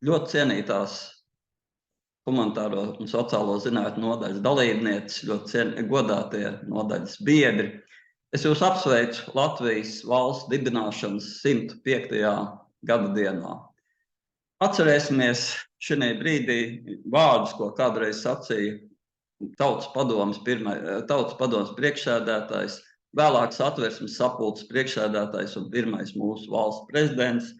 ļoti cienītās humanitāro un sociālo zinātņu nodaļas dalībnieces, ļoti godātie nodaļas biedri. Es jūs apsveicu Latvijas valsts dibināšanas 105. gada dienā. Atcerēsimies šajā brīdī vārdus, ko kādreiz sacīja Tautas padomes priekšsēdētājs, vēlāk Satversmes sapulces priekšsēdētājs un pirmais mūsu valsts prezidents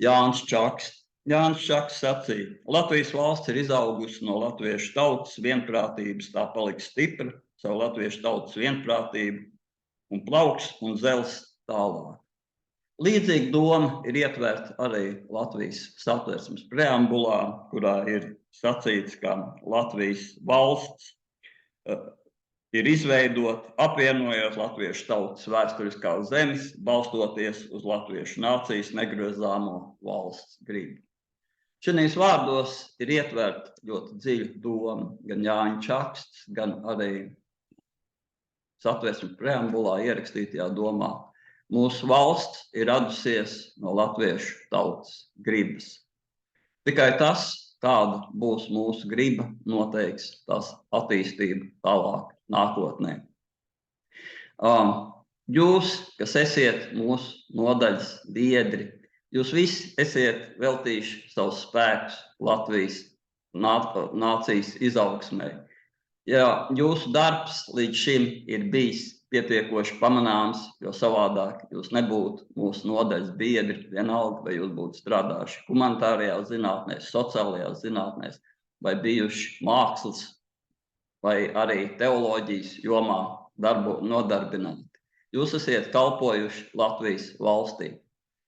Jānis Čakste. Jānis Čakste sacīja: Latvijas valsts ir izaugusi no latviešu tautas vienprātības, tā paliks stipra, savu latviešu tautas vienprātību un plauks un zels tālāk. Līdzīga doma ir ietverta arī Latvijas Satversmes preambulā, kurā ir sacīts, ka Latvijas valsts ir izveidota apvienojot latviešu tautas vēsturiskās zemes, balstoties uz latviešu nācijas negrozāmo valsts gribu. Šajos vārdos ir ietverta ļoti dziļa doma gan Jāņa Čakstes, gan arī Satversmes preambulā ierakstītajā domā. Mūsu valsts ir radusies no latviešu tautas gribas. Tikai tas, kāda būs mūsu griba, noteiks tās attīstību tālāk nākotnē. Jūs, kas esiet mūsu nodaļas biedri, jūs visi esiet veltījuši savus spēkus Latvijas nācijas izaugsmē. Ja jūsu darbs līdz šim ir bijis pietiekoši pamanāms, jo savādāk jūs nebūtu mūsu nodaļas biedri, vienalga, vai jūs būtu strādājuši humanitārajās zinātnēs, sociālajās zinātnēs, vai bijuši mākslas, vai arī teoloģijas jomā nodarbināti. Jūs esat kalpojuši Latvijas valstī.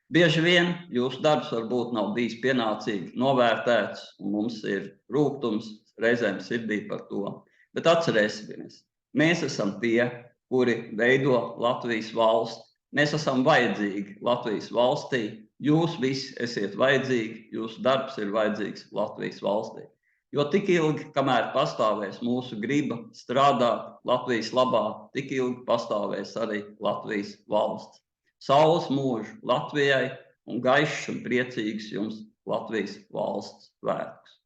Bieži vien jūsu darbs varbūt nav bijis pienācīgi novērtēts, un mums ir rūgtums reizēm sirdī par to. Bet atcerēsimies, mēs esam tie, kuri veido Latvijas valsti. Mēs esam vajadzīgi Latvijas valstī. Jūs visi esiet vajadzīgi, jūsu darbs ir vajadzīgs Latvijas valstī. Jo tik ilgi, kamēr pastāvēs mūsu griba strādāt Latvijas labā, tik ilgi pastāvēs arī Latvijas valsts. Saules mūžu Latvijai un gaišs un priecīgs jums Latvijas valsts svētkus!